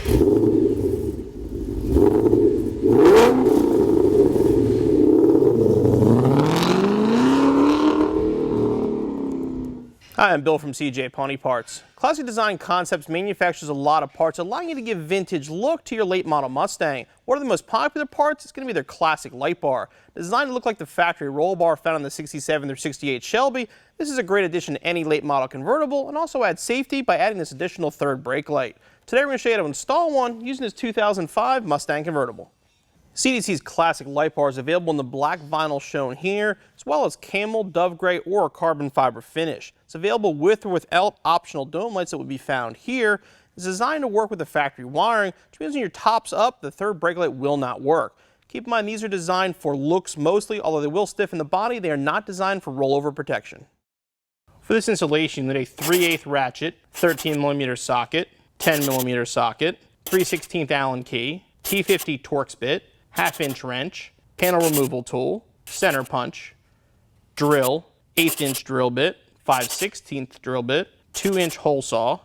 Hi, I'm Bill from CJ Pawnee Parts. Classic Design Concepts manufactures a lot of parts allowing you to give vintage look to your late model Mustang. One of the most popular parts is going to be their classic light bar. Designed to look like the factory roll bar found on the 67 through 68 Shelby, this is a great addition to any late model convertible and also adds safety by adding this additional third brake light. Today we're going to show you how to install one using this 2005 Mustang convertible. CDC's classic light bar is available in the black vinyl shown here, as well as camel, dove gray, or a carbon fiber finish. It's available with or without optional dome lights that would be found here. It's designed to work with the factory wiring, which means when your top's up, the third brake light will not work. Keep in mind these are designed for looks mostly, although they will stiffen the body, they are not designed for rollover protection. For this installation, you need a 3/8 ratchet, 13mm socket, 10mm socket, 3/16 Allen key, T50 Torx bit, 1/2-inch wrench, panel removal tool, center punch, drill, 1/8-inch drill bit, 5/16 drill bit, 2-inch hole saw,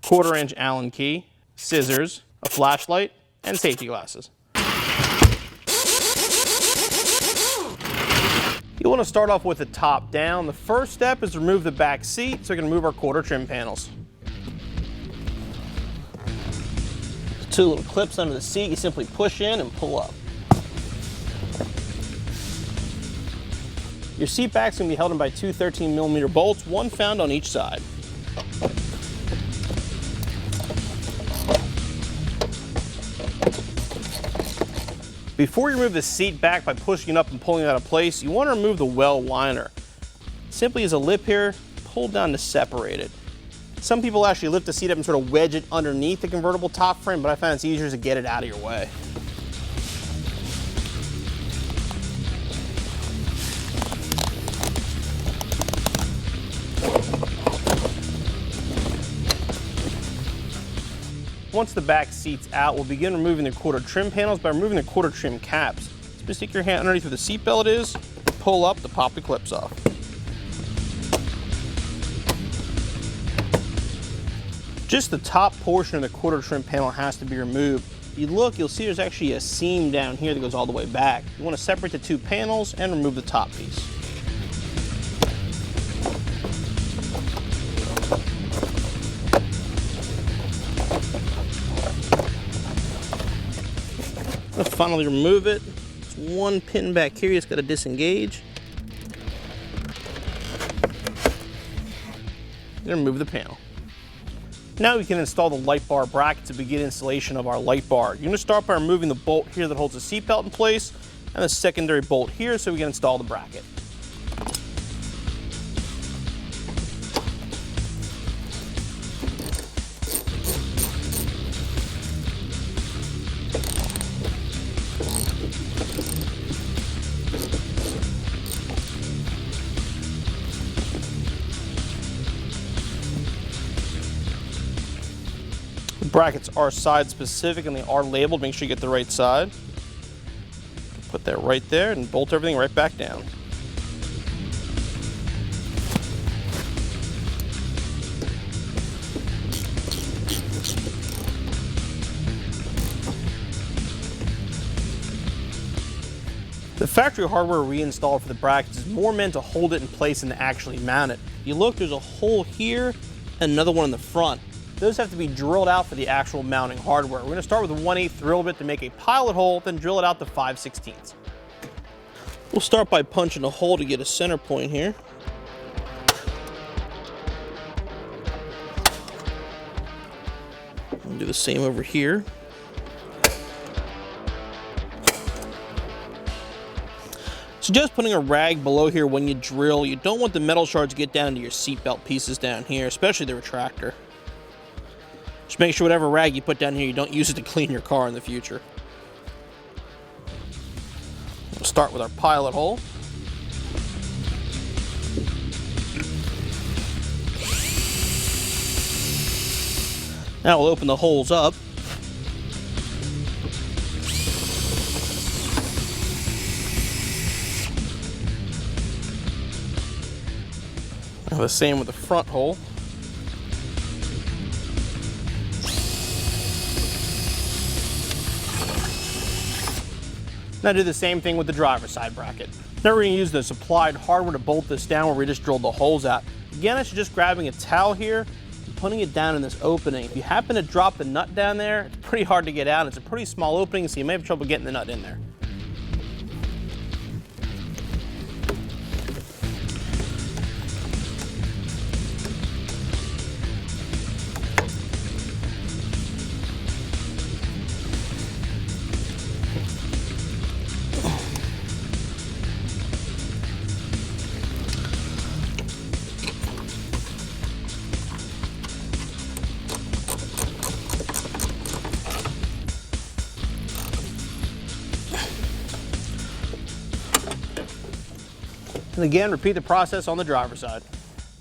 1/4-inch Allen key, scissors, a flashlight, and safety glasses. You want to start off with the top down. The first step is to remove the back seat, so we're going to remove our quarter trim panels. Two little clips under the seat, you simply push in and pull up. Your seat back is going to be held in by two 13mm bolts, one found on each side. Before you remove the seat back by pushing it up and pulling it out of place, you want to remove the well liner. Simply use a lip here, pull down to separate it. Some people actually lift the seat up and sort of wedge it underneath the convertible top frame, but I find it's easier to get it out of your way. Once the back seat's out, we'll begin removing the quarter trim panels by removing the quarter trim caps. Just stick your hand underneath where the seat belt is, pull up to pop the clips off. Just the top portion of the quarter trim panel has to be removed. If you look, you'll see there's actually a seam down here that goes all the way back. You want to separate the two panels and remove the top piece. Finally remove it. There's one pin back here you just got to disengage. And remove the panel. Now we can install the light bar bracket to begin installation of our light bar. You're going to start by removing the bolt here that holds the seat belt in place and the secondary bolt here so we can install the bracket. Brackets are side specific and they are labeled. Make sure you get the right side. Put that right there and bolt everything right back down. The factory hardware reinstalled for the brackets is more meant to hold it in place than to actually mount it. If you look, there's a hole here and another one in the front. Those have to be drilled out for the actual mounting hardware. We're going to start with a 1/8 drill bit to make a pilot hole, then drill it out to 5/16. We'll start by punching a hole to get a center point here. We'll do the same over here. Suggest putting a rag below here when you drill. You don't want the metal shards to get down to your seatbelt pieces down here, especially the retractor. Just make sure whatever rag you put down here, you don't use it to clean your car in the future. We'll start with our pilot hole. Now we'll open the holes up. Now the same with the front hole. Now do the same thing with the driver's side bracket. Now we're going to use the supplied hardware to bolt this down where we just drilled the holes out. Again, I should just grabbing a towel here and putting it down in this opening. If you happen to drop the nut down there, it's pretty hard to get out. It's a pretty small opening, so you may have trouble getting the nut in there. And again, repeat the process on the driver's side.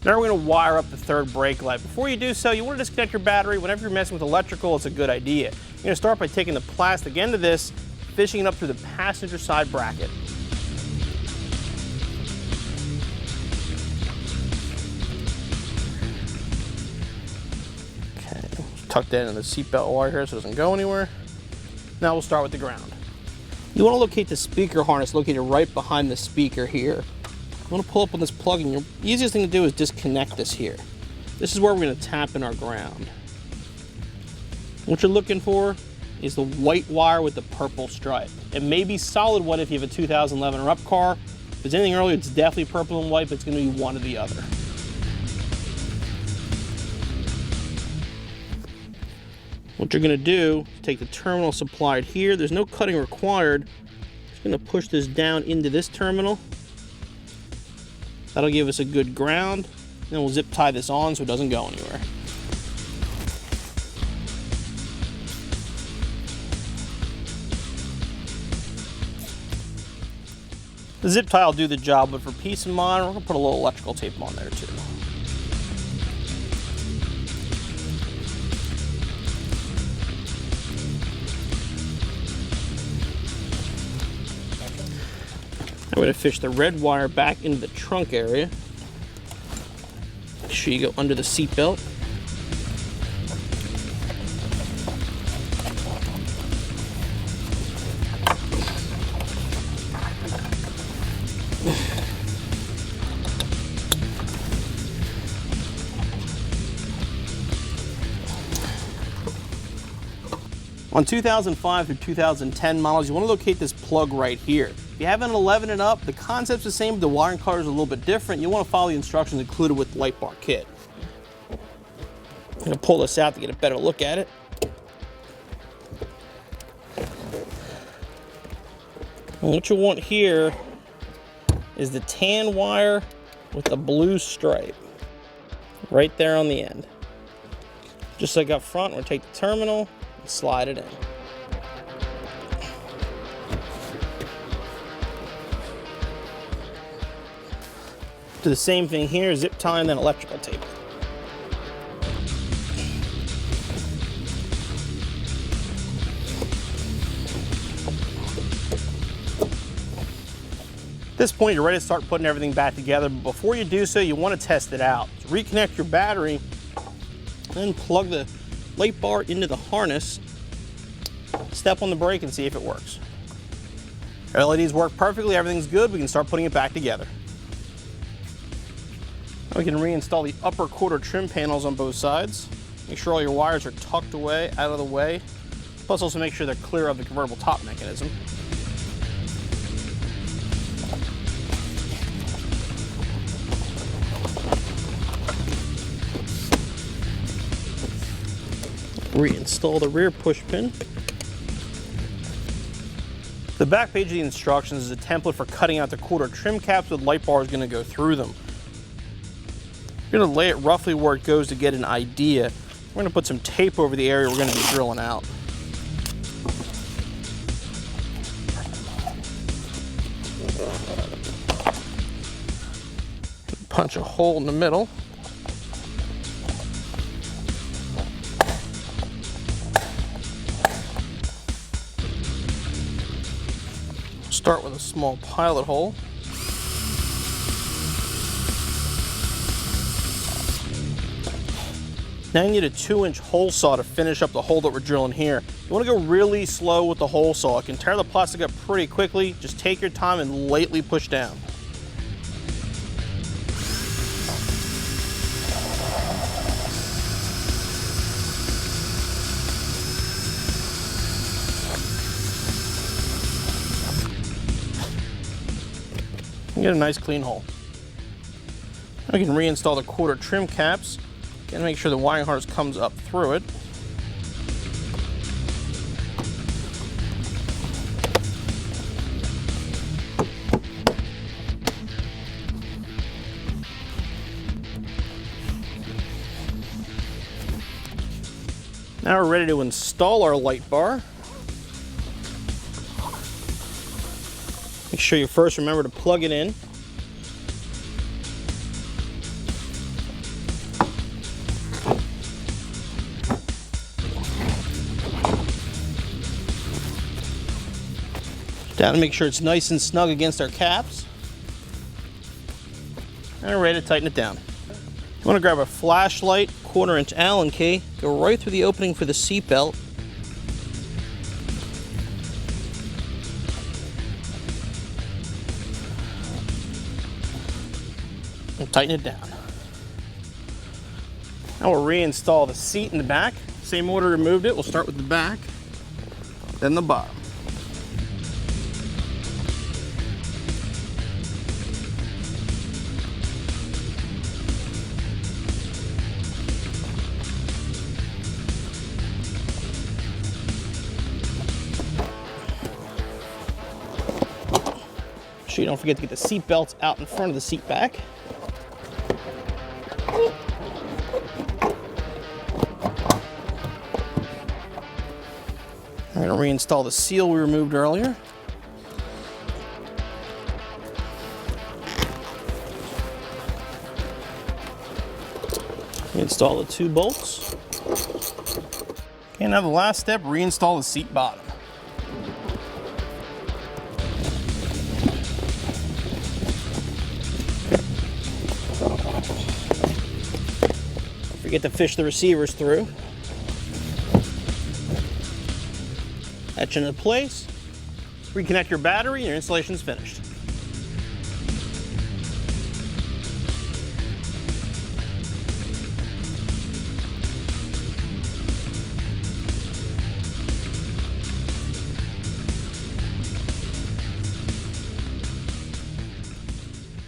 Now we're going to wire up the third brake light. Before you do so, you want to disconnect your battery. Whenever you're messing with electrical, it's a good idea. You're going to start by taking the plastic end of this, fishing it up through the passenger side bracket. Okay, tuck that in the seatbelt wire here so it doesn't go anywhere. Now we'll start with the ground. You want to locate the speaker harness located right behind the speaker here. You want to pull up on this plug, and the easiest thing to do is disconnect this here. This is where we're going to tap in our ground. What you're looking for is the white wire with the purple stripe. It may be solid white if you have a 2011 or up car. If it's anything earlier, it's definitely purple and white, but it's going to be one or the other. What you're going to do is take the terminal supplied here. There's no cutting required. Just going to push this down into this terminal. That'll give us a good ground. Then we'll zip tie this on so it doesn't go anywhere. The zip tie will do the job, but for peace of mind, we're going to put a little electrical tape on there too. I'm going to fish the red wire back into the trunk area. Make sure you go under the seat belt. On 2005 through 2010 models, you want to locate this plug right here. If you have an 11 and up, the concept's the same, but the wiring color is a little bit different. You want to follow the instructions included with the light bar kit. I'm going to pull this out to get a better look at it. And what you want here is the tan wire with the blue stripe right there on the end. Just like up front, we're going to take the terminal and slide it in. Do the same thing here, zip tie and then electrical tape. At this point, you're ready to start putting everything back together, but before you do so, you want to test it out. So reconnect your battery, then plug the light bar into the harness, step on the brake and see if it works. Our LEDs work perfectly, everything's good, we can start putting it back together. We can reinstall the upper quarter trim panels on both sides. Make sure all your wires are tucked away, out of the way. Plus also make sure they're clear of the convertible top mechanism. Reinstall the rear push pin. The back page of the instructions is a template for cutting out the quarter trim caps with light bars going to go through them. You're going to lay it roughly where it goes to get an idea. We're going to put some tape over the area we're going to be drilling out. Punch a hole in the middle. Start with a small pilot hole. Now you need a 2-inch hole saw to finish up the hole that we're drilling here. You want to go really slow with the hole saw. It can tear the plastic up pretty quickly. Just take your time and lightly push down. And get a nice clean hole. Now we can reinstall the quarter trim caps. Again, make sure the wiring harness comes up through it. Now we're ready to install our light bar. Make sure you first remember to plug it in. Down to make sure it's nice and snug against our caps. And we're ready to tighten it down. You want to grab a flashlight, 1/4-inch Allen key, go right through the opening for the seat belt. And tighten it down. Now we'll reinstall the seat in the back. Same order we removed it. We'll start with the back, then the bottom. You don't forget to get the seat belts out in front of the seat back. I'm going to reinstall the seal we removed earlier. Install the 2 bolts. Okay, now the last step, reinstall the seat bottom. Forget to fish the receivers through. Etch into place. Reconnect your battery and your installation is finished.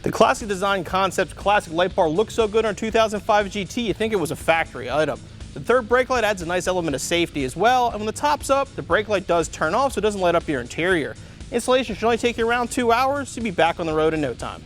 The classic design concept classic light bar looks so good on our 2005 GT, you think it was a factory item. The third brake light adds a nice element of safety as well, and when the top's up, the brake light does turn off so it doesn't light up your interior. Installation should only take you around 2 hours, so you'll be back on the road in no time.